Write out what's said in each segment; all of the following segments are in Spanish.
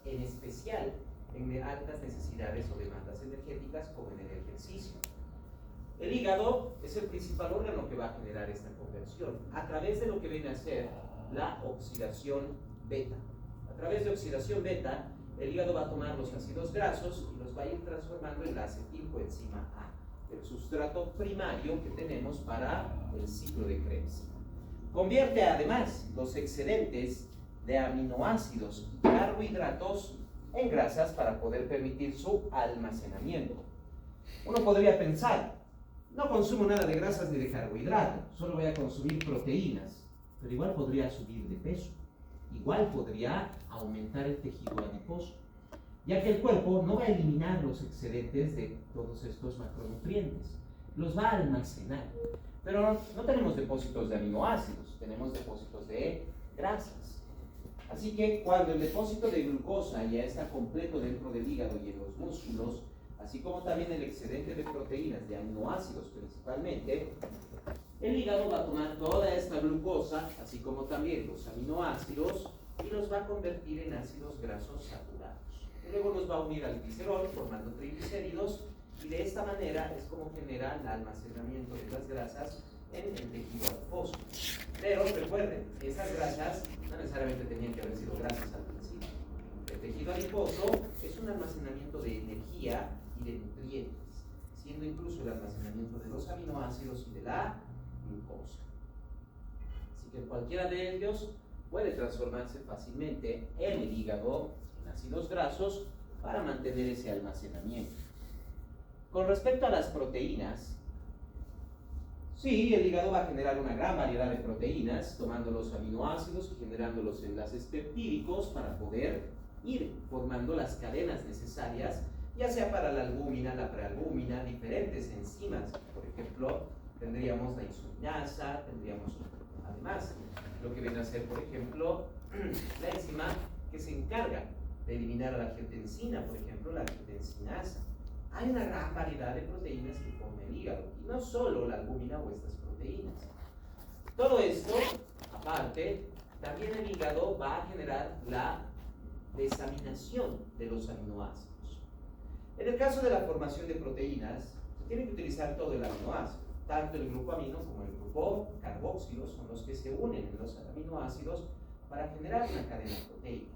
en especial en altas necesidades o demandas energéticas como en el ejercicio. El hígado es el principal órgano que va a generar esta conversión a través de lo que viene a ser la oxidación beta. A través de oxidación beta, el hígado va a tomar los ácidos grasos y los va a ir transformando en la acetilcoenzima A, el sustrato primario que tenemos para el ciclo de Krebs. Convierte además los excedentes de aminoácidos y carbohidratos en grasas para poder permitir su almacenamiento. Uno podría pensar, no consumo nada de grasas ni de carbohidratos, solo voy a consumir proteínas, pero igual podría subir de peso, igual podría aumentar el tejido adiposo, ya que el cuerpo no va a eliminar los excedentes de todos estos macronutrientes, los va a almacenar. Pero no tenemos depósitos de aminoácidos, tenemos depósitos de grasas. Así que cuando el depósito de glucosa ya está completo dentro del hígado y en los músculos, así como también el excedente de proteínas, de aminoácidos principalmente, el hígado va a tomar toda esta glucosa, así como también los aminoácidos, y los va a convertir en ácidos grasos saturados. Y luego los va a unir al glicerol formando triglicéridos, y de esta manera es como genera el almacenamiento de las grasas en el tejido adiposo. Pero recuerden, esas grasas no necesariamente tenían que haber sido grasas al principio. El tejido adiposo es un almacenamiento de energía y de nutrientes, siendo incluso el almacenamiento de los aminoácidos y de la glucosa. Así que cualquiera de ellos puede transformarse fácilmente en el hígado en ácidos grasos para mantener ese almacenamiento. Con respecto a las proteínas, sí, el hígado va a generar una gran variedad de proteínas, tomando los aminoácidos y generando los enlaces peptídicos para poder ir formando las cadenas necesarias, ya sea para la albúmina, la prealbúmina, diferentes enzimas. Por ejemplo, tendríamos la insulinasa, tendríamos además lo que viene a ser, por ejemplo, la enzima que se encarga de eliminar a la angiotensina, por ejemplo, la angiotensinasa. Hay una gran variedad de proteínas que forma el hígado, y no solo la albúmina o estas proteínas. Todo esto, aparte, también el hígado va a generar la desaminación de los aminoácidos. En el caso de la formación de proteínas, se tiene que utilizar todo el aminoácido, tanto el grupo amino como el grupo carboxilo son los que se unen en los aminoácidos para generar una cadena proteica.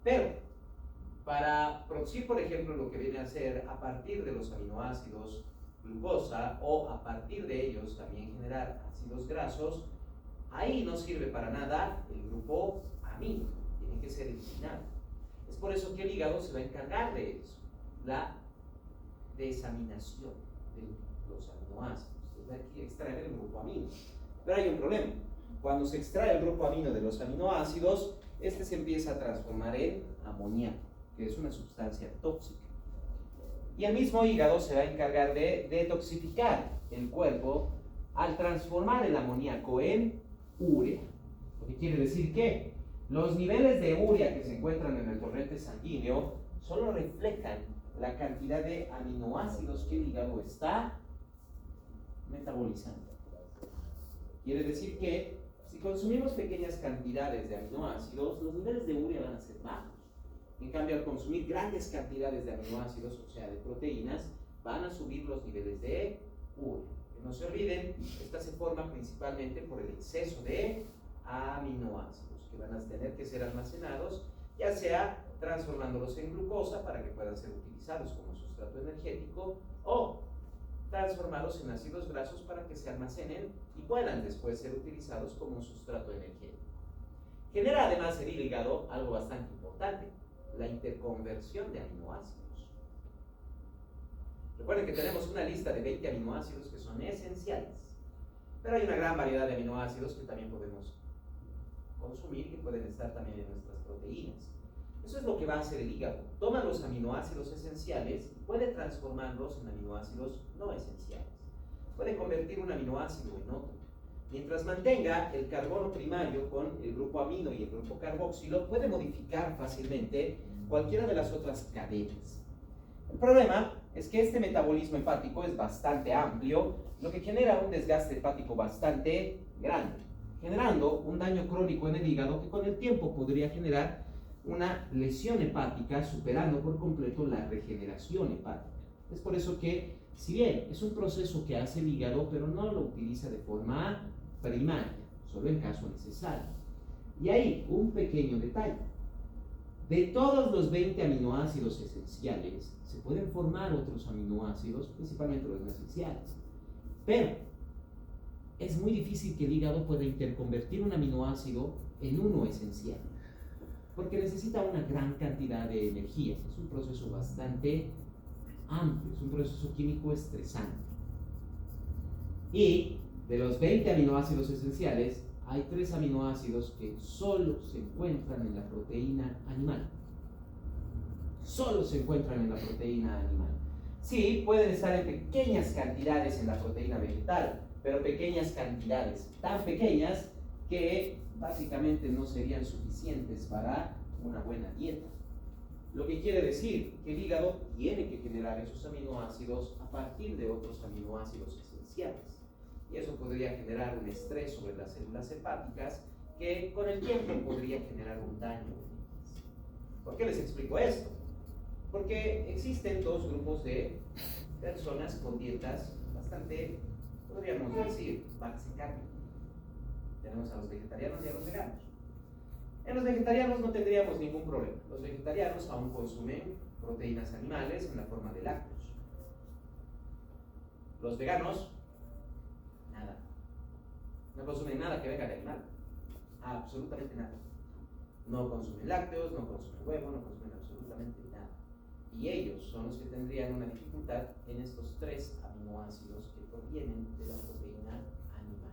Pero para producir, por ejemplo, lo que viene a ser a partir de los aminoácidos glucosa o a partir de ellos también generar ácidos grasos, ahí no sirve para nada el grupo amino, tiene que ser eliminado. Es por eso que el hígado se va a encargar de eso, la desaminación de los aminoácidos, es extraer el grupo amino. Pero hay un problema, cuando se extrae el grupo amino de los aminoácidos, este se empieza a transformar en amoníaco, que es una sustancia tóxica. Y el mismo hígado se va a encargar de detoxificar el cuerpo al transformar el amoníaco en urea. Lo que quiere decir que los niveles de urea que se encuentran en el torrente sanguíneo solo reflejan la cantidad de aminoácidos que el hígado está metabolizando. Quiere decir que si consumimos pequeñas cantidades de aminoácidos, los niveles de urea van a ser bajos. En cambio, al consumir grandes cantidades de aminoácidos, o sea, de proteínas, van a subir los niveles de urea. Que no se olviden, esta se forma principalmente por el exceso de aminoácidos, que van a tener que ser almacenados, ya sea transformándolos en glucosa para que puedan ser utilizados como sustrato energético, o transformados en ácidos grasos para que se almacenen y puedan después ser utilizados como un sustrato energético. Genera además el hígado algo bastante importante, la interconversión de aminoácidos. Recuerden que tenemos una lista de 20 aminoácidos que son esenciales, pero hay una gran variedad de aminoácidos que también podemos consumir, que pueden estar también en nuestras proteínas. Eso es lo que va a hacer el hígado. Toma los aminoácidos esenciales y puede transformarlos en aminoácidos no esenciales. Puede convertir un aminoácido en otro. Mientras mantenga el carbono primario con el grupo amino y el grupo carboxilo, puede modificar fácilmente cualquiera de las otras cadenas. El problema es que este metabolismo hepático es bastante amplio, lo que genera un desgaste hepático bastante grande, generando un daño crónico en el hígado que con el tiempo podría generar una lesión hepática, superando por completo la regeneración hepática. Es por eso que, si bien es un proceso que hace el hígado, pero no lo utiliza de forma primaria, solo en caso necesario. Y ahí, un pequeño detalle. De todos los 20 aminoácidos esenciales, se pueden formar otros aminoácidos, principalmente los no esenciales. Pero es muy difícil que el hígado pueda interconvertir un aminoácido en uno esencial, porque necesita una gran cantidad de energía. Es un proceso bastante amplio, es un proceso químico estresante. Y de los 20 aminoácidos esenciales, hay 3 aminoácidos que solo se encuentran en la proteína animal. Solo se encuentran en la proteína animal. Sí, pueden estar en pequeñas cantidades en la proteína vegetal, pero pequeñas cantidades, tan pequeñas que básicamente no serían suficientes para una buena dieta. Lo que quiere decir que el hígado tiene que generar esos aminoácidos a partir de otros aminoácidos esenciales. Y eso podría generar un estrés sobre las células hepáticas que con el tiempo podría generar un daño. ¿Por qué les explico esto? Porque existen dos grupos de personas con dietas bastante, podríamos decir, bajas en carne. Tenemos a los vegetarianos y a los veganos. En los vegetarianos no tendríamos ningún problema. Los vegetarianos aún consumen proteínas animales en la forma de lácteos. Los veganos, nada. No consumen nada que venga de animal. Absolutamente nada. No consumen lácteos, no consumen huevo, no consumen absolutamente nada. Y ellos son los que tendrían una dificultad en estos 3 aminoácidos que provienen de la proteína animal.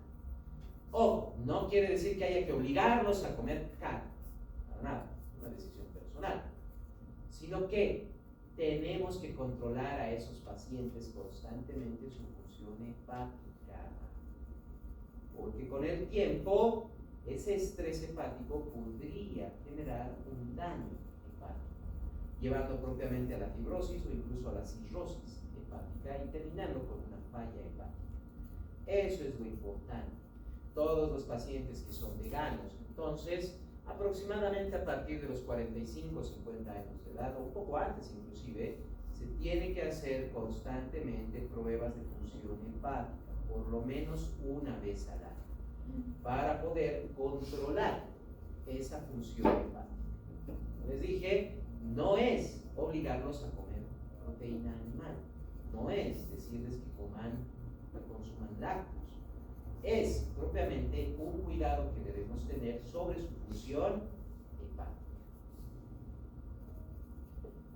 Ojo, no quiere decir que haya que obligarlos a comer carne, para nada, es una decisión personal, sino que tenemos que controlar a esos pacientes constantemente su función hepática, porque con el tiempo ese estrés hepático podría generar un daño hepático, llevando propiamente a la fibrosis o incluso a la cirrosis hepática y terminando con una falla hepática. Eso es lo importante. Todos los pacientes que son veganos, entonces, aproximadamente a partir de los 45 o 50 años de edad, o un poco antes inclusive, se tiene que hacer constantemente pruebas de función hepática, por lo menos una vez al año, para poder controlar esa función hepática. Les dije, no es obligarlos a comer proteína animal, no es decirles que consuman lácteos, es propiamente un cuidado que debemos tener sobre su función hepática.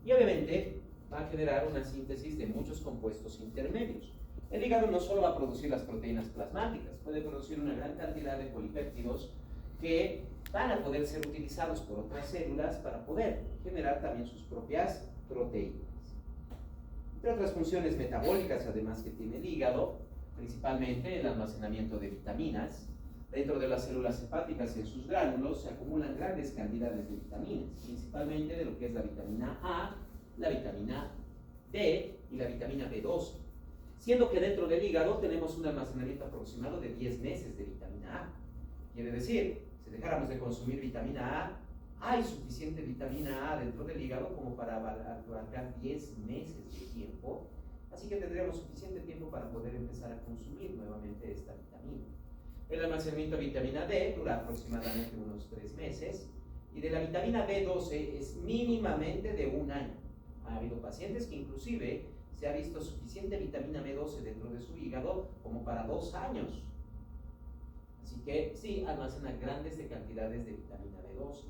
Y obviamente va a generar una síntesis de muchos compuestos intermedios. El hígado no solo va a producir las proteínas plasmáticas, puede producir una gran cantidad de polipéptidos que van a poder ser utilizados por otras células para poder generar también sus propias proteínas. Entre otras funciones metabólicas, además, que tiene el hígado, principalmente el almacenamiento de vitaminas. Dentro de las células hepáticas y en sus gránulos se acumulan grandes cantidades de vitaminas, principalmente de lo que es la vitamina A, la vitamina D y la vitamina B12. Siendo que dentro del hígado tenemos un almacenamiento aproximado de 10 meses de vitamina A. Quiere decir, si dejáramos de consumir vitamina A, hay suficiente vitamina A dentro del hígado como para abarcar 10 meses de tiempo. Así que tendríamos suficiente tiempo para poder empezar a consumir nuevamente esta vitamina. El almacenamiento de vitamina D dura aproximadamente unos 3 meses y de la vitamina B12 es mínimamente de 1 año. Ha habido pacientes que inclusive se ha visto suficiente vitamina B12 dentro de su hígado como para 2 años. Así que sí, almacena grandes cantidades de vitamina B12.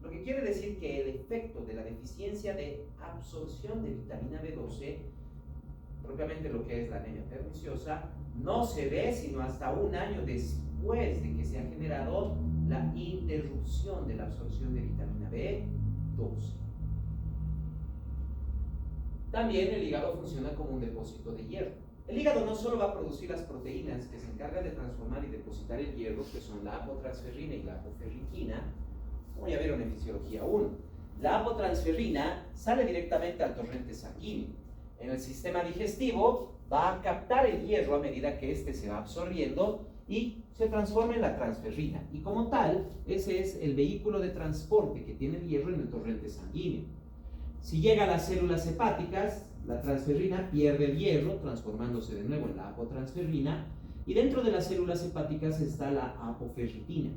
Lo que quiere decir que el efecto de la deficiencia de absorción de vitamina B12, propiamente lo que es la anemia perniciosa, no se ve sino hasta 1 año después de que se ha generado la interrupción de la absorción de vitamina B12. También el hígado funciona como un depósito de hierro. El hígado no solo va a producir las proteínas que se encargan de transformar y depositar el hierro, que son la apotransferrina y la apoferritina, como ya vieron en Fisiología 1. La apotransferrina sale directamente al torrente sanguíneo. En el sistema digestivo va a captar el hierro a medida que éste se va absorbiendo y se transforma en la transferrina. Y como tal, ese es el vehículo de transporte que tiene el hierro en el torrente sanguíneo. Si llega a las células hepáticas, la transferrina pierde el hierro, transformándose de nuevo en la apotransferrina, y dentro de las células hepáticas está la apoferritina,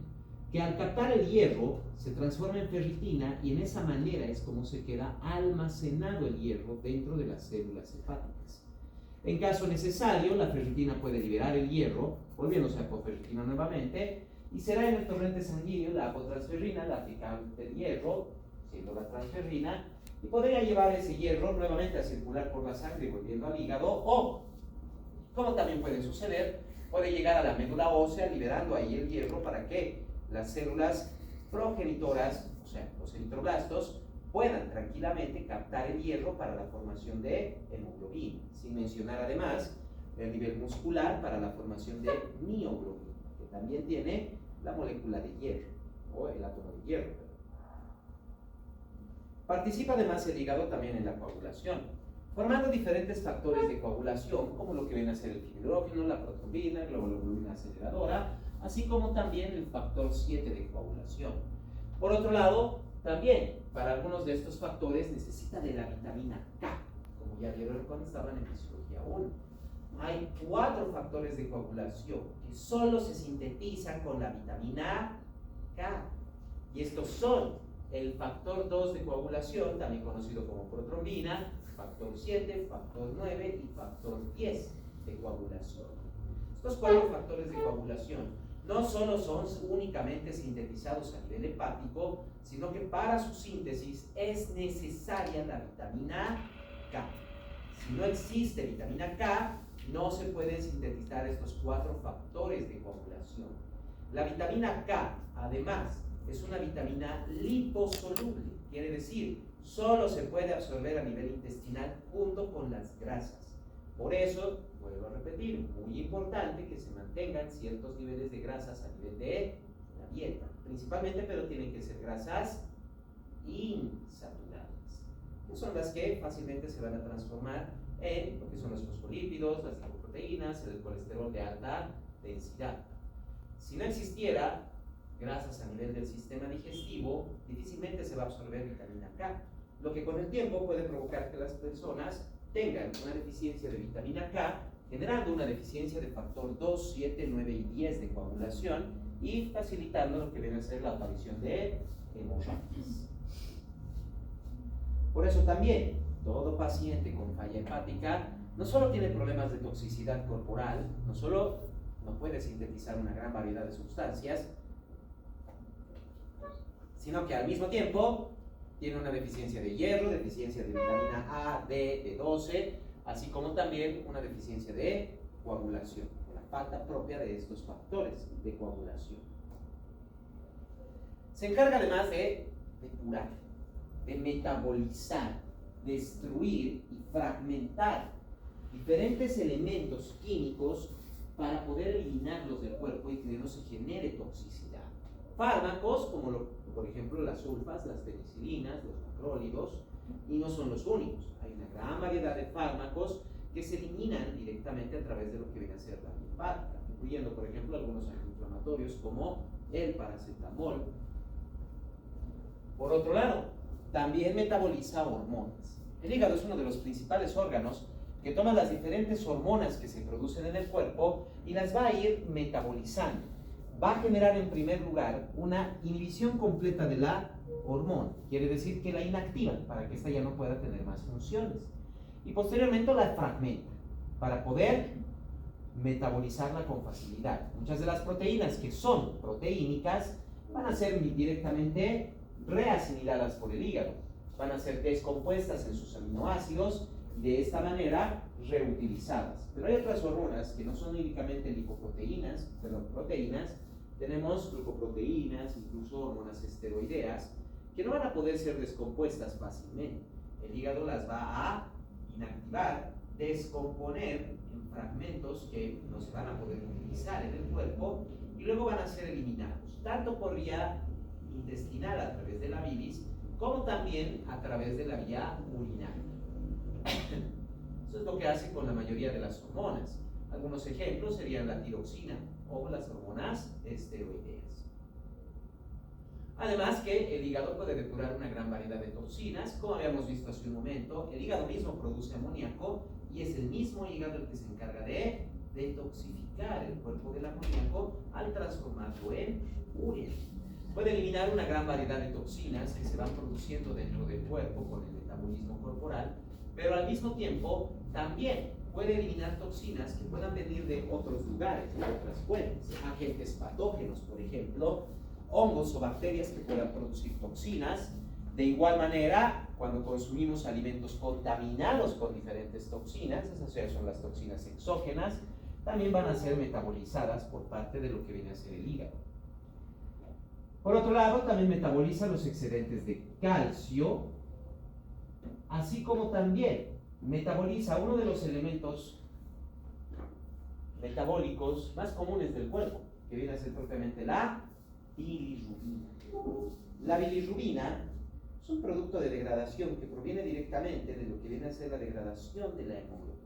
que al captar el hierro se transforma en ferritina y en esa manera es como se queda almacenado el hierro dentro de las células hepáticas. En caso necesario, la ferritina puede liberar el hierro, volviéndose a apoferritina nuevamente, y será en el torrente sanguíneo la apotransferrina la que capte el hierro, siendo la transferrina, y podría llevar ese hierro nuevamente a circular por la sangre volviendo al hígado, o, como también puede suceder, puede llegar a la médula ósea liberando ahí el hierro para que las células progenitoras, o sea, los eritroblastos, puedan tranquilamente captar el hierro para la formación de hemoglobina, sin mencionar además el nivel muscular para la formación de mioglobina, que también tiene la molécula de hierro, o el átomo de hierro. Participa además el hígado también en la coagulación, formando diferentes factores de coagulación, como lo que viene a ser el fibrógeno, la protrombina, la globulina aceleradora, así como también el factor 7 de coagulación. Por otro lado, también para algunos de estos factores necesita de la vitamina K, como ya vieron cuando estaban en fisiología 1. Hay 4 factores de coagulación que solo se sintetizan con la vitamina K, y estos son el factor 2 de coagulación, también conocido como protrombina, factor 7, factor 9 y factor 10 de coagulación. Estos 4 factores de coagulación no solo son únicamente sintetizados a nivel hepático, sino que para su síntesis es necesaria la vitamina K. Si no existe vitamina K, no se pueden sintetizar estos 4 factores de coagulación. La vitamina K, además, es una vitamina liposoluble, quiere decir, solo se puede absorber a nivel intestinal junto con las grasas. Por eso, vuelvo a repetir, muy importante que se mantengan ciertos niveles de grasas a nivel de la dieta, principalmente, pero tienen que ser grasas insaturadas, que son las que fácilmente se van a transformar en lo que son los fosfolípidos, las lipoproteínas, el colesterol de alta densidad. Si no existiera grasas a nivel del sistema digestivo, difícilmente se va a absorber vitamina K, lo que con el tiempo puede provocar que las personas tengan una deficiencia de vitamina K, generando una deficiencia de factor 2, 7, 9 y 10 de coagulación y facilitando lo que viene a ser la aparición de hemorragias. Por eso también, todo paciente con falla hepática no solo tiene problemas de toxicidad corporal, no solo no puede sintetizar una gran variedad de sustancias, sino que al mismo tiempo tiene una deficiencia de hierro, deficiencia de vitamina A, D, B12, así como también una deficiencia de coagulación, la falta propia de estos factores de coagulación. Se encarga además de depurar, de metabolizar, destruir y fragmentar diferentes elementos químicos para poder eliminarlos del cuerpo y que no se genere toxicidad. Fármacos como por ejemplo las sulfas, las penicilinas, los macrólidos, y no son los únicos. Hay una gran variedad de fármacos que se eliminan directamente a través de lo que viene a ser la vía hepática, incluyendo por ejemplo algunos antiinflamatorios como el paracetamol. Por otro lado, también metaboliza hormonas. El hígado es uno de los principales órganos que toma las diferentes hormonas que se producen en el cuerpo y las va a ir metabolizando. Va a generar en primer lugar una inhibición completa de la hormona, quiere decir que la inactiva para que ésta ya no pueda tener más funciones, y posteriormente la fragmenta para poder metabolizarla con facilidad. Muchas de las proteínas que son proteínicas van a ser directamente reasimiladas por el hígado, van a ser descompuestas en sus aminoácidos y de esta manera reutilizadas. Pero hay otras hormonas que no son únicamente lipoproteínas, proteínas. Tenemos glucoproteínas, incluso hormonas esteroideas, que no van a poder ser descompuestas fácilmente. El hígado las va a inactivar, descomponer en fragmentos que no se van a poder utilizar en el cuerpo y luego van a ser eliminados, tanto por vía intestinal a través de la bilis, como también a través de la vía urinaria. Eso es lo que hace con la mayoría de las hormonas. Algunos ejemplos serían la tiroxina o las hormonas esteroideas. Además que el hígado puede depurar una gran variedad de toxinas, como habíamos visto hace un momento. El hígado mismo produce amoníaco y es el mismo hígado el que se encarga de detoxificar el cuerpo del amoníaco al transformarlo en urea. Puede eliminar una gran variedad de toxinas que se van produciendo dentro del cuerpo con el metabolismo corporal, pero al mismo tiempo también puede eliminar toxinas que puedan venir de otros lugares, de otras fuentes, agentes patógenos, por ejemplo, hongos o bacterias que puedan producir toxinas. De igual manera, cuando consumimos alimentos contaminados con diferentes toxinas, esas son las toxinas exógenas, también van a ser metabolizadas por parte de lo que viene a ser el hígado. Por otro lado, también metaboliza los excedentes de calcio, así como también metaboliza uno de los elementos metabólicos más comunes del cuerpo, que viene a ser propiamente la bilirrubina. La bilirrubina es un producto de degradación que proviene directamente de lo que viene a ser la degradación de la hemoglobina.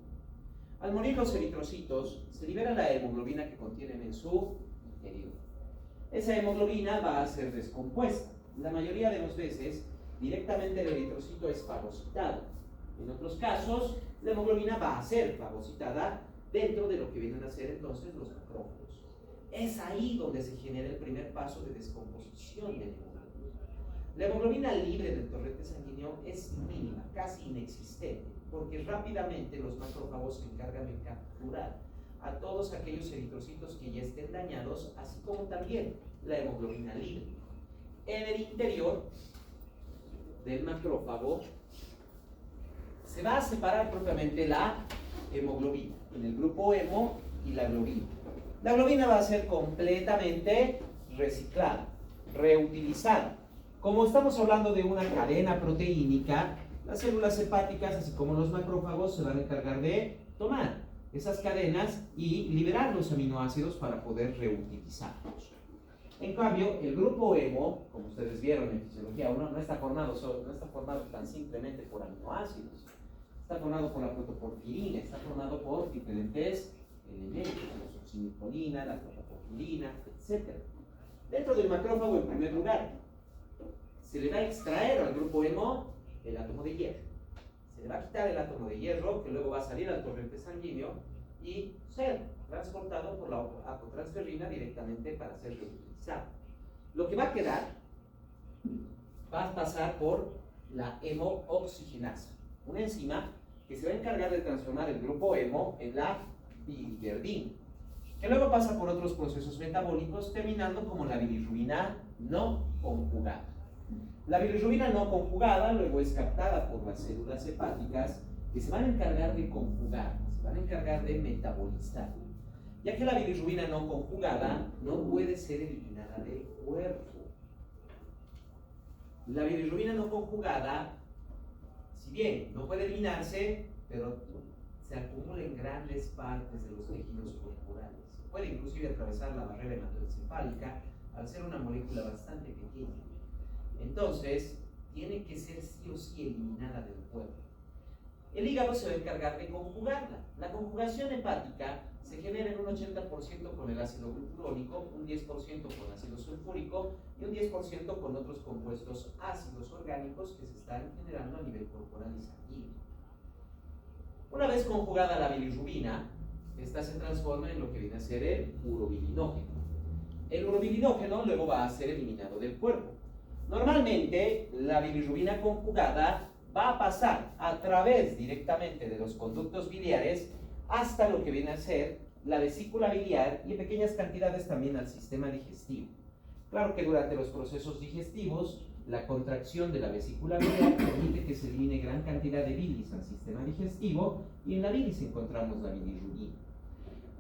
Al morir los eritrocitos, se libera la hemoglobina que contienen en su interior. Esa hemoglobina va a ser descompuesta. La mayoría de las veces, directamente el eritrocito es fagocitado. En otros casos, la hemoglobina va a ser fagocitada dentro de lo que vienen a ser entonces los macrófagos. Es ahí donde se genera el primer paso de descomposición de la hemoglobina. La hemoglobina libre del torrente sanguíneo es mínima, casi inexistente, porque rápidamente los macrófagos se encargan de capturar a todos aquellos eritrocitos que ya estén dañados, así como también la hemoglobina libre. En el interior del macrófago se va a separar propiamente la hemoglobina en el grupo hemo y la globina. La globina va a ser completamente reciclada, reutilizada. Como estamos hablando de una cadena proteínica, las células hepáticas, así como los macrófagos, se van a encargar de tomar esas cadenas y liberar los aminoácidos para poder reutilizarlos. En cambio, el grupo hemo, como ustedes vieron en Fisiología 1, no está formado tan simplemente por aminoácidos. Está formado por la protoporfirina, está formado por diferentes elementos, la succinilcolina, la protoporfirina, etc. Dentro del macrófago, en primer lugar, se le va a extraer al grupo hemo el átomo de hierro. Se le va a quitar el átomo de hierro, que luego va a salir al torrente sanguíneo y ser transportado por la apotransferrina directamente para ser reutilizado. Lo que va a quedar va a pasar por la hemooxigenasa, una enzima que se va a encargar de transformar el grupo hemo en la biliverdina, que luego pasa por otros procesos metabólicos, terminando como la bilirrubina no conjugada. La bilirrubina no conjugada luego es captada por las células hepáticas que se van a encargar de conjugar, se van a encargar de metabolizar, ya que la bilirrubina no conjugada no puede ser eliminada del cuerpo. La bilirrubina no conjugada, si bien no puede eliminarse, pero se acumula en grandes partes de los tejidos corporales. Puede inclusive atravesar la barrera hematoencefálica al ser una molécula bastante pequeña. Entonces, tiene que ser sí o sí eliminada del cuerpo. El hígado se va a encargar de conjugarla. La conjugación hepática se genera en un 80% con el ácido glucurónico, un 10% con ácido sulfúrico y un 10% con otros compuestos ácidos orgánicos que se están generando a nivel corporal y sanguíneo. Una vez conjugada la bilirrubina, esta se transforma en lo que viene a ser el urobilinógeno. El urobilinógeno luego va a ser eliminado del cuerpo. Normalmente, la bilirrubina conjugada va a pasar a través directamente de los conductos biliares hasta lo que viene a ser la vesícula biliar y en pequeñas cantidades también al sistema digestivo. Claro que durante los procesos digestivos, la contracción de la vesícula biliar permite que se elimine gran cantidad de bilis al sistema digestivo y en la bilis encontramos la bilirrubina.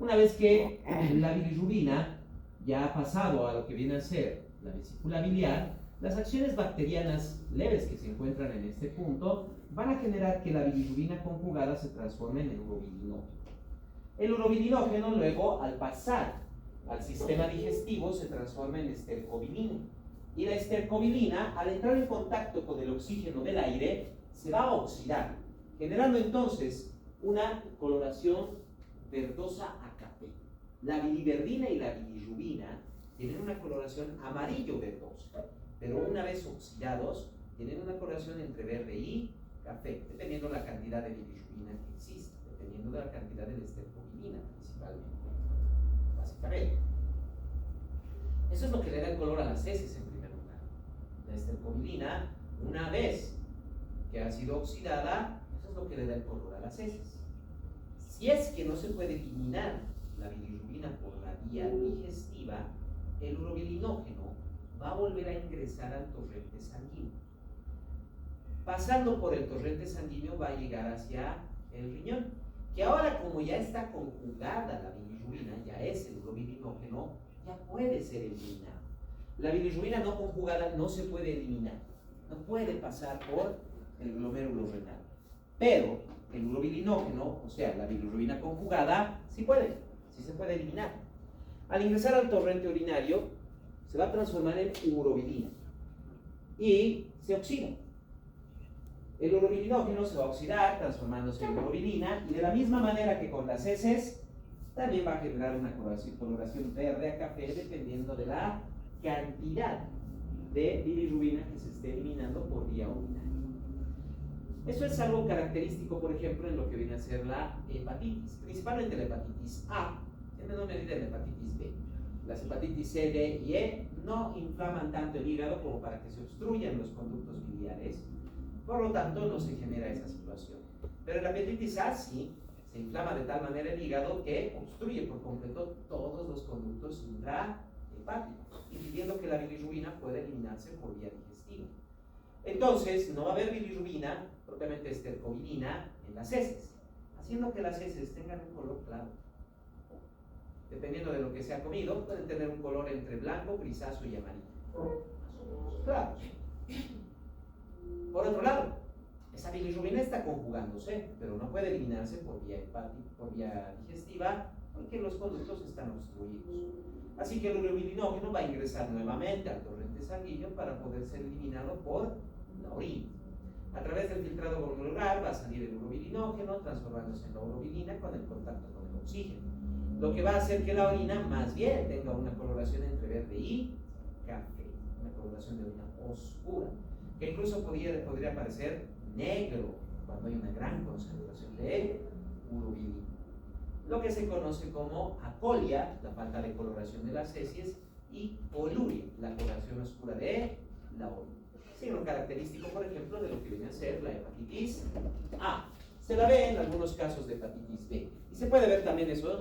Una vez que la bilirrubina ya ha pasado a lo que viene a ser la vesícula biliar, las acciones bacterianas leves que se encuentran en este punto van a generar que la bilirrubina conjugada se transforme en el urobilinógeno. El urobilinógeno luego, al pasar al sistema digestivo, se transforma en estercobilina. Y la estercobilina, al entrar en contacto con el oxígeno del aire, se va a oxidar, generando entonces una coloración verdosa a café. La biliverdina y la bilirrubina tienen una coloración amarillo verdosa, pero una vez oxidados, tienen una coloración entre verde y café, dependiendo de la cantidad de bilirrubina que existe, dependiendo de la cantidad de la estercobilina principalmente, básicamente. Eso es lo que le da el color a las heces en primer lugar. La estercobilina, una vez que ha sido oxidada, eso es lo que le da el color a las heces. Si es que no se puede eliminar la bilirrubina por la vía digestiva, el urobilinógeno va a volver a ingresar al torrente sanguíneo. Pasando por el torrente sanguíneo va a llegar hacia el riñón, que ahora, como ya está conjugada la bilirrubina, ya es el urobilinógeno, ya puede ser eliminado. La bilirrubina no conjugada no se puede eliminar, no puede pasar por el glomérulo renal, pero el urobilinógeno, o sea, la bilirrubina conjugada, sí se puede eliminar. Al ingresar al torrente urinario, se va a transformar en urobilina y se oxida. El urobilinógeno se va a oxidar, transformándose en urobilina, y de la misma manera que con las heces, también va a generar una coloración verde a café, dependiendo de la cantidad de bilirrubina que se esté eliminando por vía urinaria. Eso es algo característico, por ejemplo, en lo que viene a ser la hepatitis, principalmente la hepatitis A, en menor medida la hepatitis B. Las hepatitis C, D y E no inflaman tanto el hígado como para que se obstruyan los conductos biliares, por lo tanto no se genera esa situación. Pero la hepatitis A sí, se inflama de tal manera el hígado que obstruye por completo todos los conductos intrahepáticos, impidiendo que la bilirrubina pueda eliminarse por vía digestiva. Entonces, no va a haber bilirrubina, propiamente estercobilina, en las heces, haciendo que las heces tengan un color claro. Dependiendo de lo que se ha comido, pueden tener un color entre blanco, grisáceo y amarillo. Claro. Por otro lado, esa bilirrubina está conjugándose, pero no puede eliminarse por vía digestiva, porque los conductos están obstruidos. Así que el urobilinógeno va a ingresar nuevamente al torrente sanguíneo para poder ser eliminado por la orina. A través del filtrado glomerular va a salir el urobilinógeno, transformándose en la urobilina con el contacto con el oxígeno. Lo que va a hacer que la orina más bien tenga una coloración entre verde y café, una coloración de orina oscura, que incluso podría parecer negro cuando hay una gran concentración de urobilina. Lo que se conoce como acolia, la falta de coloración de las heces, y poluria, la coloración oscura de la orina. Signo característico, por ejemplo, de lo que viene a ser la hepatitis A. Se la ve en algunos casos de hepatitis B. Y se puede ver también eso,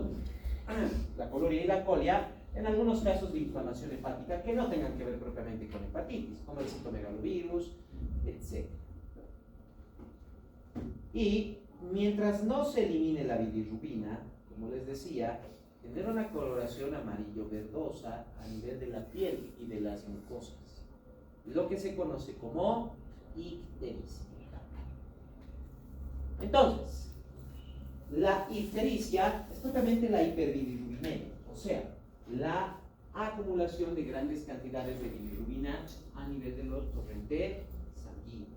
la coloria y la acolia, en algunos casos de inflamación hepática que no tengan que ver propiamente con hepatitis, como el citomegalovirus, etc. Y mientras no se elimine la bilirrubina, como les decía, tendrá una coloración amarillo-verdosa a nivel de la piel y de las mucosas, lo que se conoce como ictericia. Entonces, la ictericia es propiamente la hiperbilirrubinemia, o sea, la acumulación de grandes cantidades de bilirrubina a nivel de los torrentes sanguíneos.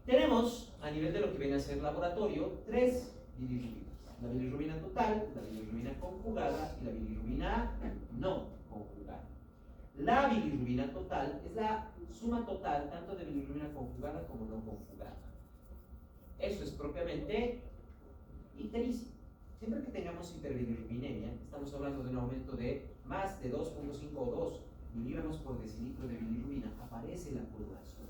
Tenemos, a nivel de lo que viene a ser laboratorio, tres bilirrubinas: la bilirrubina total, la bilirrubina conjugada y la bilirrubina no conjugada. La bilirrubina total es la suma total tanto de bilirrubina conjugada como no conjugada. Eso es propiamente ictericia. Siempre que tengamos hiperbilirrubinemia, estamos hablando de un aumento de más de 2.5 o 2 miligramos por decilitro de bilirrubina, aparece la coloración.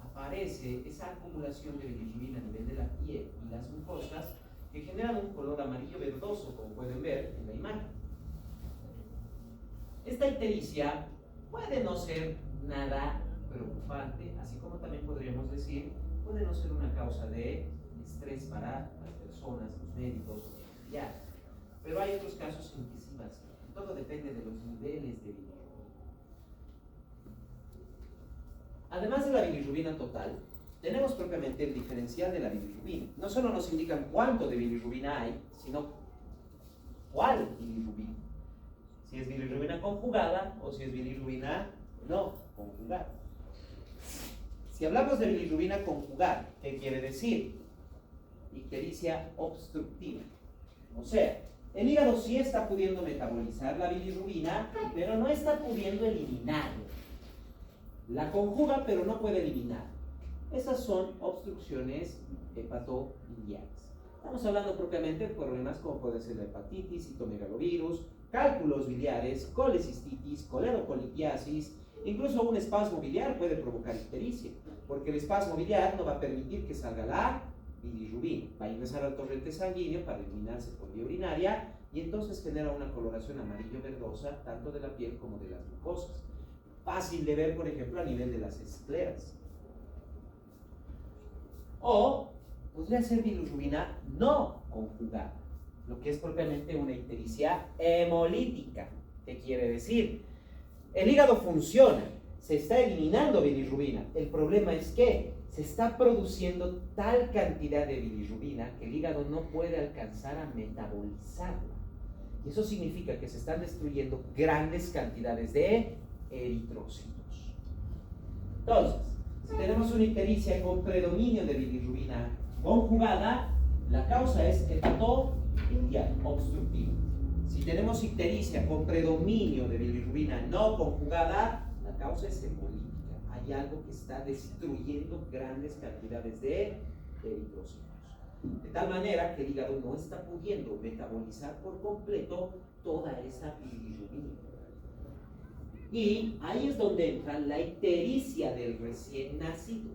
Aparece esa acumulación de bilirrubina a nivel de la piel y las mucosas que generan un color amarillo verdoso, como pueden ver en la imagen. Esta ictericia puede no ser nada preocupante, así como también podríamos decir, puede no ser una causa de estrés para las personas, los médicos, los familiares. Pero hay otros casos en que sí va a ser. Todo depende de los niveles de bilirrubina. Además de la bilirrubina total, tenemos propiamente el diferencial de la bilirrubina. No solo nos indican cuánto de bilirrubina hay, sino cuál bilirrubina. Si es bilirrubina conjugada o si es bilirrubina no conjugada. Si hablamos de bilirrubina conjugada, ¿qué quiere decir? Ictericia obstructiva. O sea, El hígado sí está pudiendo metabolizar la bilirrubina, pero no está pudiendo eliminarla. La conjuga, pero no puede eliminar. Esas son obstrucciones hepatobiliares. Estamos hablando propiamente de problemas como puede ser la hepatitis, citomegalovirus, cálculos biliares, colecistitis, coledocolitiasis, incluso un espasmo biliar puede provocar ictericia, porque el espasmo biliar no va a permitir que salga la bilirrubina, va a ingresar al torrente sanguíneo para eliminarse por vía urinaria y entonces genera una coloración amarillo-verdosa tanto de la piel como de las mucosas. Fácil de ver, por ejemplo, a nivel de las escleras. O podría ser bilirrubina no conjugada, lo que es propiamente una ictericia hemolítica. ¿Qué quiere decir? El hígado funciona, se está eliminando bilirrubina. El problema es que se está produciendo tal cantidad de bilirrubina que el hígado no puede alcanzar a metabolizarla. Y eso significa que se están destruyendo grandes cantidades de eritrocitos. Entonces, si tenemos una ictericia con predominio de bilirrubina conjugada, la causa es hepatobiliar obstructiva. Si tenemos ictericia con predominio de bilirrubina no conjugada, la causa es hemolítica. Hay algo que está destruyendo grandes cantidades de eritrocitos. De tal manera que el hígado no está pudiendo metabolizar por completo toda esa bilirrubina. Y ahí es donde entra la ictericia del recién nacido,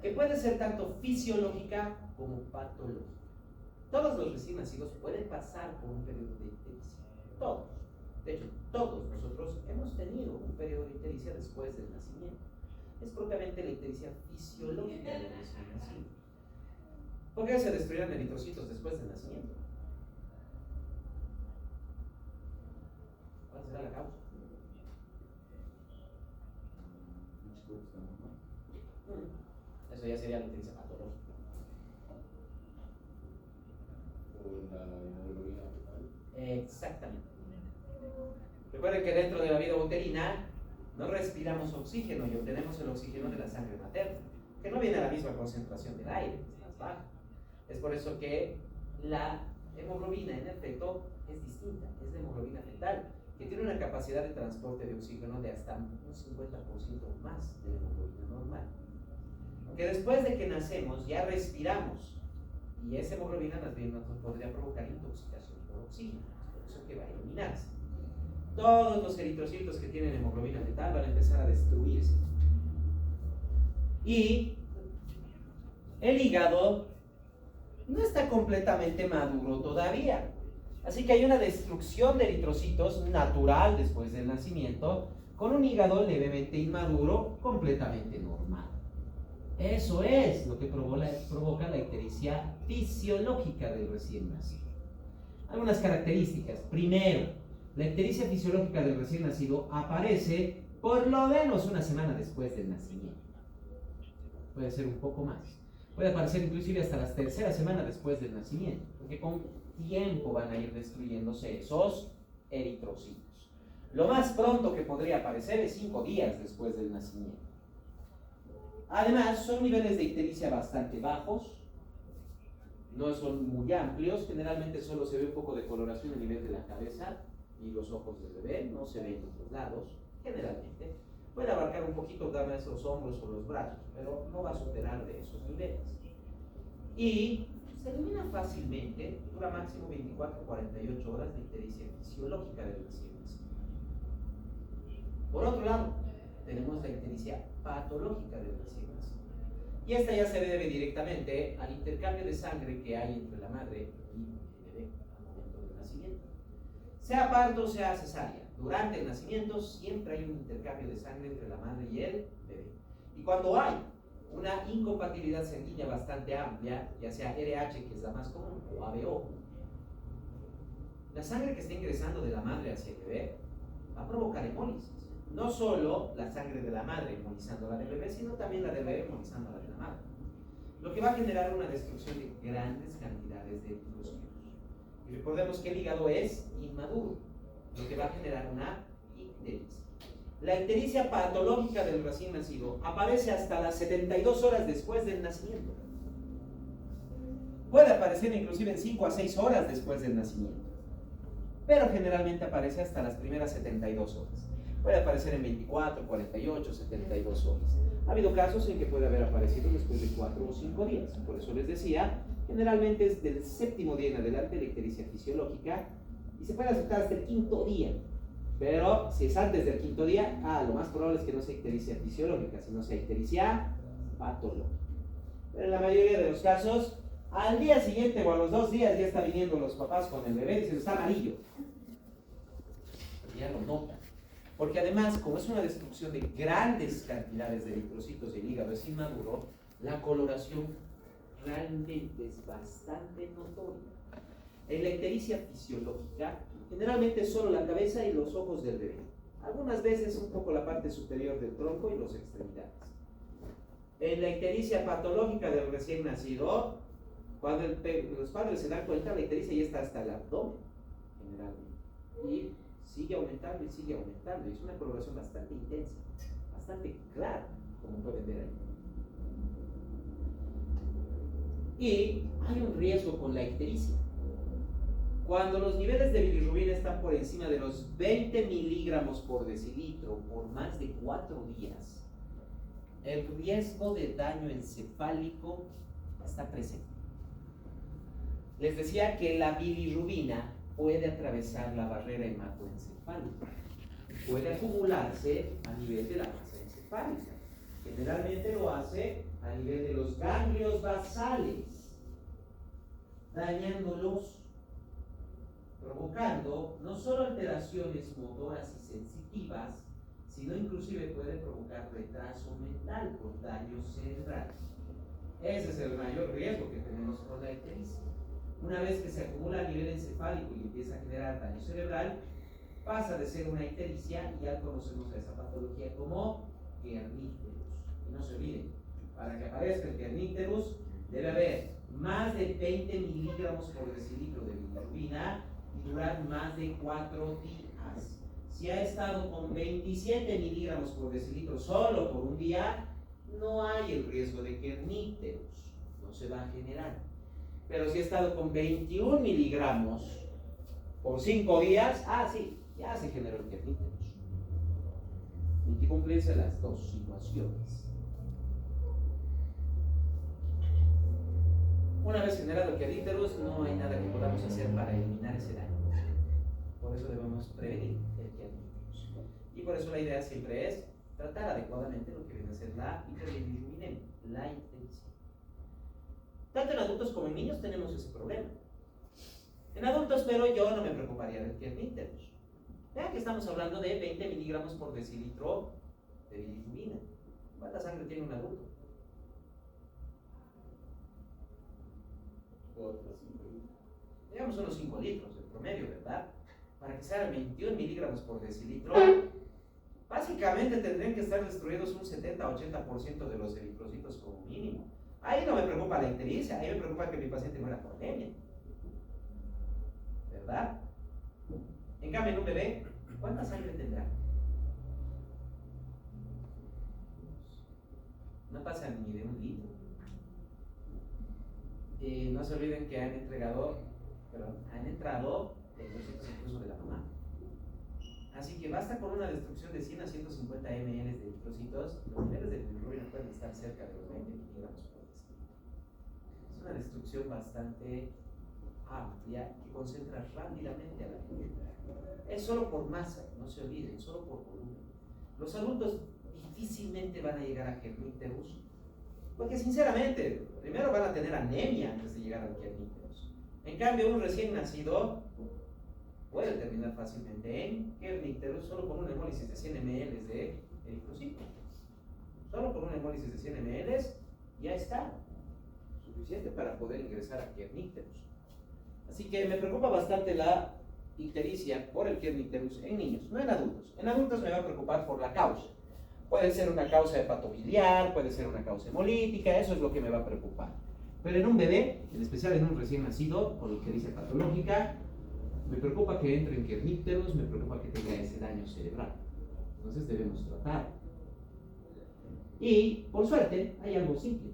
que puede ser tanto fisiológica como patológica. Todos los recién nacidos pueden pasar por un periodo de ictericia. Todos. De hecho, todos nosotros hemos tenido un periodo de ictericia después del nacimiento. Es propiamente la ictericia fisiológica del recién nacido. ¿Por qué se destruirán eritrocitos después del nacimiento? ¿Cuál será la causa? Eso ya sería la ictericia patológica. O la hemoglobina fetal. Exactamente. Recuerden que dentro de la vida uterina no respiramos oxígeno y obtenemos el oxígeno de la sangre materna, que no viene a la misma concentración del aire, es más baja. Es por eso que la hemoglobina, en efecto, es distinta, es la hemoglobina fetal, que tiene una capacidad de transporte de oxígeno de hasta un 50% más de la hemoglobina normal. Aunque después de que nacemos ya respiramos, y esa hemoglobina más bien nos podría provocar intoxicación por oxígeno, por eso que va a eliminarse. Todos los eritrocitos que tienen hemoglobina fetal van a empezar a destruirse. Y el hígado no está completamente maduro todavía. Así que hay una destrucción de eritrocitos natural después del nacimiento, con un hígado levemente inmaduro, completamente normal. Eso es lo que provoca la ictericia fisiológica del recién nacido. Algunas características. Primero, la ictericia fisiológica del recién nacido aparece por lo menos una semana después del nacimiento. Puede ser un poco más. Puede aparecer inclusive hasta la tercera semana después del nacimiento, porque con tiempo van a ir destruyéndose esos eritrocitos. Lo más pronto que podría aparecer es 5 días después del nacimiento. Además, son niveles de ictericia bastante bajos, no son muy amplios, generalmente solo se ve un poco de coloración a nivel de la cabeza y los ojos del bebé, no se ven en otros lados, generalmente. Puede abarcar un poquito también los hombros o los brazos, pero no va a superar de esos niveles. Y se elimina fácilmente, dura máximo 24-48 horas de ictericia fisiológica del recién nacido. Por otro lado, tenemos la ictericia patológica del recién nacido. Y esta ya se debe directamente al intercambio de sangre que hay entre la madre y el bebé al momento del nacimiento. Sea parto o sea cesárea, durante el nacimiento siempre hay un intercambio de sangre entre la madre y el bebé. Y cuando hay una incompatibilidad sanguínea bastante amplia, ya sea RH, que es la más común, o ABO, la sangre que está ingresando de la madre hacia el bebé va a provocar hemólisis. No solo la sangre de la madre hemolizando la del bebé, sino también la del bebé hemolizando la de la madre. Lo que va a generar una destrucción de grandes cantidades de eritrocitos. Y recordemos que el hígado es inmaduro, lo que va a generar una ictericia. La ictericia patológica del recién nacido aparece hasta las 72 horas después del nacimiento. Puede aparecer inclusive en 5 a 6 horas después del nacimiento, pero generalmente aparece hasta las primeras 72 horas. Puede aparecer en 24, 48, 72 horas. Ha habido casos en que puede haber aparecido después de 4 o 5 días. Por eso les decía, generalmente es del 7º día en adelante la ictericia fisiológica y se puede aceptar hasta el 5º día. Pero si es antes del 5º día, lo más probable es que no sea ictericia fisiológica, sino sea ictericia patológica. Pero en la mayoría de los casos, al día siguiente o a los 2 días ya están viniendo los papás con el bebé y dicen, está amarillo. Ya lo notan. Porque además, como es una destrucción de grandes cantidades de eritrocitos del hígado recién maduro, la coloración realmente es bastante notoria. En la ictericia fisiológica, generalmente solo la cabeza y los ojos del bebé. Algunas veces un poco la parte superior del tronco y las extremidades. En la ictericia patológica del recién nacido, cuando los padres se dan cuenta, la ictericia ya está hasta el abdomen, generalmente. Y sigue aumentando y sigue aumentando. Es una coloración bastante intensa, bastante clara, como pueden ver ahí. Y hay un riesgo con la ictericia. Cuando los niveles de bilirrubina están por encima de los 20 miligramos por decilitro por más de 4 días, el riesgo de daño encefálico está presente. Les decía que la bilirrubina puede atravesar la barrera hematoencefálica, puede acumularse a nivel de la masa encefálica. Generalmente lo hace a nivel de los ganglios basales, dañándolos, provocando no solo alteraciones motoras y sensitivas, sino inclusive puede provocar retraso mental por daño cerebral. Ese es el mayor riesgo que tenemos con la ictericia. Una vez que se acumula a nivel encefálico y empieza a generar daño cerebral, pasa de ser una ictericia y ya conocemos a esa patología como kerníterus. Y no se olviden, para que aparezca el kerníterus debe haber más de 20 miligramos por decilitro de bilirrubina y durar más de 4 días. Si ha estado con 27 miligramos por decilitro solo por un día, no hay el riesgo de kerníterus, no se va a generar. Pero si ha estado con 21 miligramos por 5 días, sí, ya se generó el kerníterus. Y que cumplirse las dos situaciones. Una vez generado el kerníterus, no hay nada que podamos hacer para eliminar ese daño. Por eso debemos prevenir el kerníterus. Y por eso la idea siempre es tratar adecuadamente lo que viene a ser la hiperbilirubinemia, la ictericia. Tanto en adultos como en niños tenemos ese problema. En adultos, pero yo no me preocuparía del kerníterus. Vean que estamos hablando de 20 miligramos por decilitro de bilirrubina. ¿Cuánta sangre tiene un adulto? 4 a 5 litros. Digamos unos 5 litros en promedio, ¿verdad? Para que sean 21 miligramos por decilitro, básicamente tendrían que estar destruidos un 70-80% de los eritrocitos como mínimo. Ahí no me preocupa la ictericia, ahí me preocupa que mi paciente muera por anemia. ¿Verdad? En cambio, en un bebé, ¿cuánta sangre tendrá? No pasa ni de 1 litro. No se olviden que han entrado eritrocitos incluso de la mamá. Así que basta con una destrucción de 100 a 150 ml de eritrocitos, los niveles de bilirrubina pueden estar cerca de los 20 miligramos por decilitro. Es una destrucción bastante amplia que concentra rápidamente a la gente. Es solo por masa, no se olviden, solo por volumen. Los adultos difícilmente van a llegar a kerníterus, porque sinceramente, primero van a tener anemia antes de llegar al kerníterus. En cambio, un recién nacido puede terminar fácilmente en kerníterus solo con una hemólisis de 100 ml de eritrocito. Solo con una hemólisis de 100 ml ya está suficiente para poder ingresar a kerníterus. Así que me preocupa bastante la ictericia por el kerníterus en niños, no en adultos. En adultos me va a preocupar por la causa. Puede ser una causa hepatobiliar, puede ser una causa hemolítica, eso es lo que me va a preocupar. Pero en un bebé, en especial en un recién nacido con ictericia patológica, me preocupa que entre en kerníterus, me preocupa que tenga ese daño cerebral. Entonces debemos tratar. Y, por suerte, hay algo simple.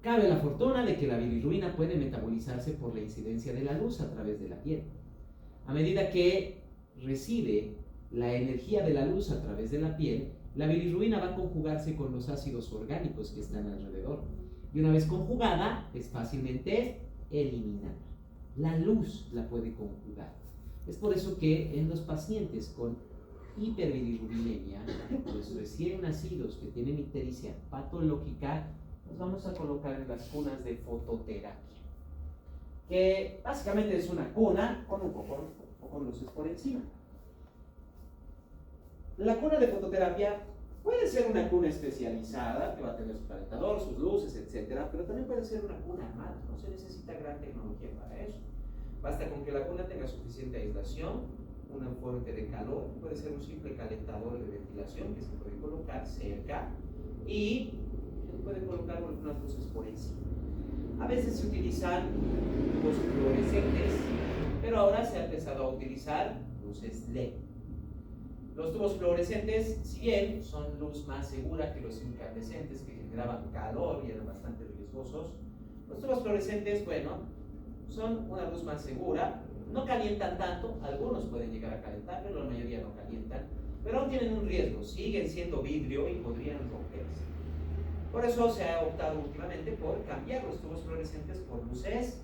Cabe la fortuna de que la bilirrubina puede metabolizarse por la incidencia de la luz a través de la piel. A medida que recibe la energía de la luz a través de la piel, la bilirrubina va a conjugarse con los ácidos orgánicos que están alrededor. Y una vez conjugada, es fácilmente eliminada. La luz la puede conjugar. Es por eso que en los pacientes con hiperbilirrubinemia, los recién nacidos que tienen ictericia patológica, los vamos a colocar en las cunas de fototerapia, que básicamente es una cuna con un poco con luces por encima. La cuna de fototerapia puede ser una cuna especializada, que va a tener su calentador, sus luces, etc. Pero también puede ser una cuna armada, no se necesita gran tecnología para eso. Basta con que la cuna tenga suficiente aislación, una fuente de calor, puede ser un simple calentador de ventilación que se puede colocar cerca y se puede colocar algunas luces por encima. A veces se utilizan luz fluorescentes, pero ahora se ha empezado a utilizar luces LED. Los tubos fluorescentes, si bien son luz más segura que los incandescentes que generaban calor y eran bastante riesgosos, los tubos fluorescentes, bueno, son una luz más segura, no calientan tanto, algunos pueden llegar a calentar, pero la mayoría no calientan, pero aún tienen un riesgo, siguen siendo vidrio y podrían romperse. Por eso se ha optado últimamente por cambiar los tubos fluorescentes por luces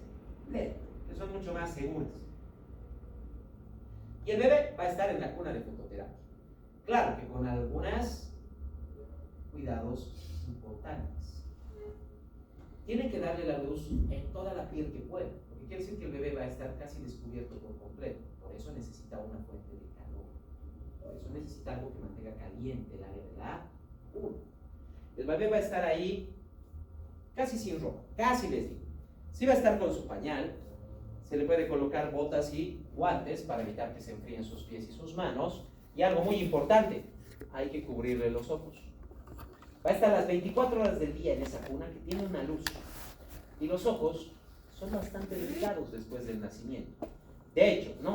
LED, que son mucho más seguras. Y el bebé va a estar en la cuna de fototerapia. Claro que con algunos cuidados importantes. Tiene que darle la luz en toda la piel que pueda, porque quiere decir que el bebé va a estar casi descubierto por completo. Por eso necesita una fuente de calor. Por eso necesita algo que mantenga caliente el área de la cuna. El bebé va a estar ahí casi sin ropa, casi les digo. Sí va a estar con su pañal, se le puede colocar botas y guantes para evitar que se enfríen sus pies y sus manos. Y algo muy importante, hay que cubrirle los ojos. Va a estar las 24 horas del día en esa cuna que tiene una luz. Y los ojos son bastante delicados después del nacimiento. De hecho, no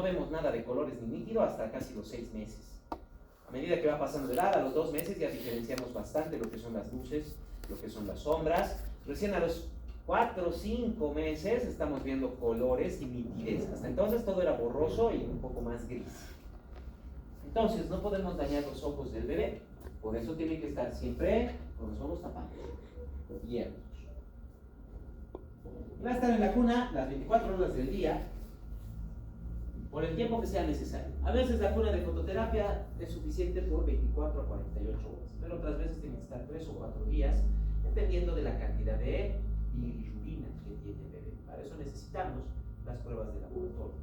vemos nada de colores ni nítido hasta casi los 6 meses. A medida que va pasando de edad, a los 2 meses ya diferenciamos bastante lo que son las luces, lo que son las sombras. Recién a los 4 o 5 meses estamos viendo colores y nitidez. Hasta entonces todo era borroso y un poco más gris. Entonces no podemos dañar los ojos del bebé. Por eso tiene que estar siempre con los ojos tapados, abiertos. Va a estar en la cuna las 24 horas del día, por el tiempo que sea necesario. A veces la cuna de fototerapia es suficiente por 24 a 48 horas, pero otras veces tiene que estar 3 o 4 días, dependiendo de la cantidad de bilirrubina que tiene el bebé. Para eso necesitamos las pruebas de laboratorio.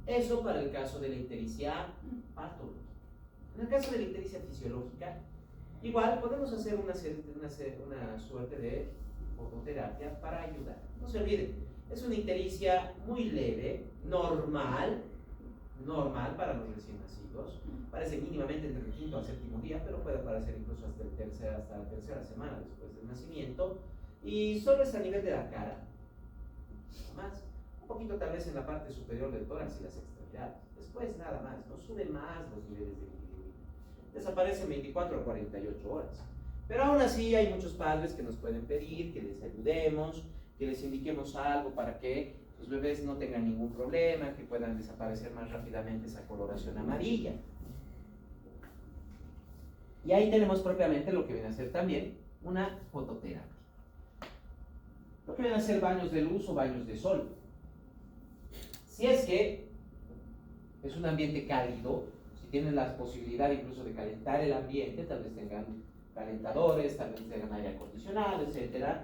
Eso para el caso de la ictericia patológica. En el caso de la ictericia fisiológica, igual podemos hacer una suerte de fototerapia para ayudar. No se olviden, es una ictericia muy leve, normal para los recién nacidos. Parece mínimamente entre el 5º al 7º día, pero puede aparecer incluso hasta la tercera semana después del nacimiento. Y solo es a nivel de la cara, más. Un poquito tal vez en la parte superior del tórax y las extremidades. Después nada más, no sube más los niveles de bilirrubina. Desaparece en 24 a 48 horas. Pero aún así hay muchos padres que nos pueden pedir que les ayudemos, que les indiquemos algo para que los bebés no tengan ningún problema, que puedan desaparecer más rápidamente esa coloración amarilla. Y ahí tenemos propiamente lo que viene a ser también una fototerapia. Lo que viene a ser baños de luz o baños de sol. Si es que es un ambiente cálido, si tienen la posibilidad incluso de calentar el ambiente, tal vez tengan calentadores, tal vez tengan aire acondicionado, etc.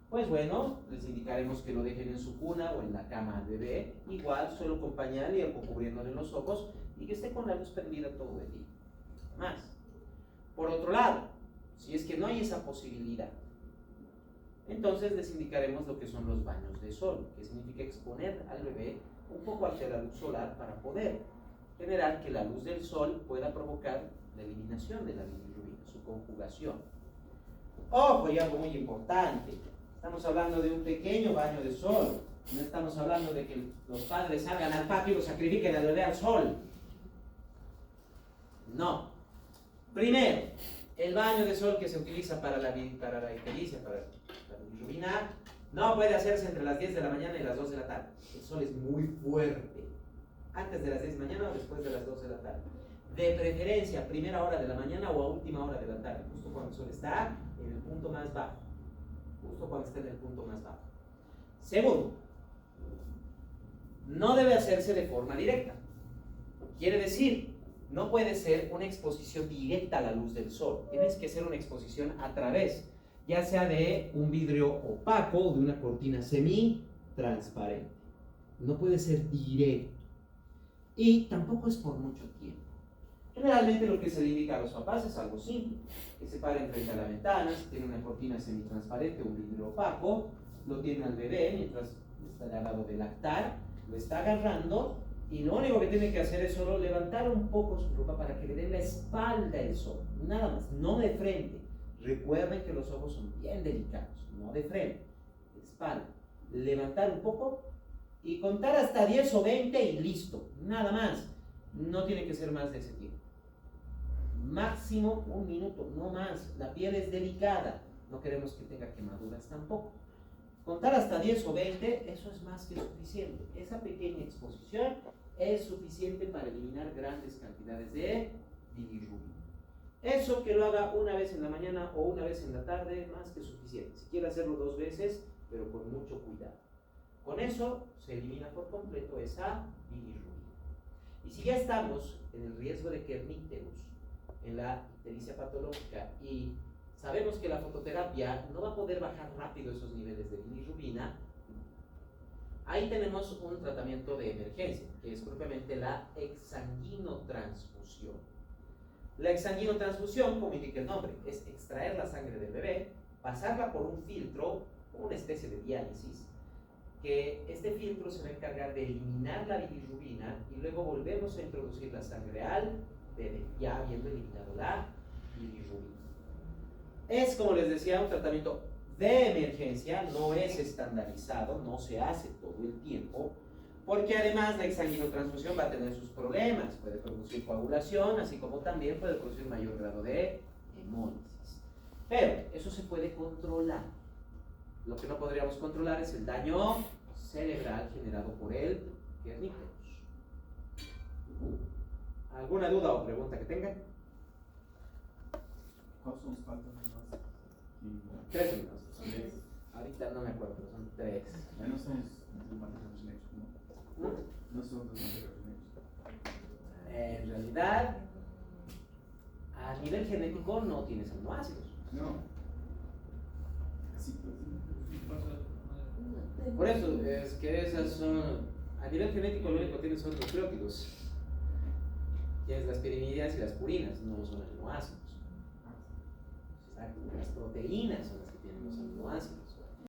Pues bueno, les indicaremos que lo dejen en su cuna o en la cama al bebé, igual solo con pañal y algo cubriéndole los ojos y que esté con la luz prendida todo el día. Más. Por otro lado, si es que no hay esa posibilidad, entonces les indicaremos lo que son los baños de sol, que significa exponer al bebé un poco hacia la luz solar para poder generar que la luz del sol pueda provocar la eliminación de la bilirrubina, su conjugación. Ojo, y algo muy importante, estamos hablando de un pequeño baño de sol, no estamos hablando de que los padres salgan al patio y lo sacrifiquen al bebé al sol. No. Primero, El baño de sol que se utiliza para la ictericia, para la bilirrubina, no puede hacerse entre las 10 de la mañana y las 2 de la tarde. El sol es muy fuerte. Antes de las 10 de la mañana o después de las 2 de la tarde. De preferencia, primera hora de la mañana o a última hora de la tarde, justo cuando el sol está en el punto más bajo. Justo cuando está en el punto más bajo. Segundo, no debe hacerse de forma directa. Quiere decir, no puede ser una exposición directa a la luz del sol. Tienes que ser una exposición a través, ya sea de un vidrio opaco o de una cortina semi-transparente. No puede ser directo. Y tampoco es por mucho tiempo. Generalmente lo que se le indica a los papás es algo simple. Que se paren frente a la ventana, si tiene una cortina semi-transparente o un vidrio opaco, lo tiene al bebé mientras está al lado de lactar, lo está agarrando y lo único que tiene que hacer es solo levantar un poco su ropa para que le dé la espalda el sol, nada más, no de frente. Recuerden que los ojos son bien delicados, no de frente, de espalda. Levantar un poco y contar hasta 10 o 20 y listo, nada más. No tiene que ser más de ese tiempo. Máximo 1 minuto, no más. La piel es delicada, no queremos que tenga quemaduras tampoco. Contar hasta 10 o 20, eso es más que suficiente. Esa pequeña exposición es suficiente para eliminar grandes cantidades de bilirrubina. Eso que lo haga una vez en la mañana o una vez en la tarde, más que suficiente. Si quiere hacerlo 2 veces, pero con mucho cuidado. Con eso se elimina por completo esa bilirrubina. Y si ya estamos en el riesgo de kernícterus, en la ictericia patológica, y sabemos que la fototerapia no va a poder bajar rápido esos niveles de bilirrubina, ahí tenemos un tratamiento de emergencia, que es propiamente la exsanguinotransfusión. La exsanguinotransfusión, como indica el nombre, es extraer la sangre del bebé, pasarla por un filtro, una especie de diálisis, que este filtro se va a encargar de eliminar la bilirrubina y luego volvemos a introducir la sangre al bebé, ya habiendo eliminado la bilirrubina. Es, como les decía, un tratamiento de emergencia, no es estandarizado, no se hace todo el tiempo, porque además la exsanguinotransfusión va a tener sus problemas, puede producir coagulación, así como también puede producir mayor grado de hemólisis. Pero eso se puede controlar. Lo que no podríamos controlar es el daño cerebral generado por el kernícterus. ¿Alguna duda o pregunta que tengan? ¿Cuáles son los faltas más? 3 minutos. Ahorita no me acuerdo, pero son 3. Ya no son los materiales genéticos, ¿no? No son los materiales genéticos. En realidad, a nivel genético no tienes aminoácidos. No. Sí, pues. Por eso es que esas son, a nivel genético lo único que tienes son nucleótidos. Tienes las pirimidinas y las purinas, no son aminoácidos. Exacto, las proteínas son las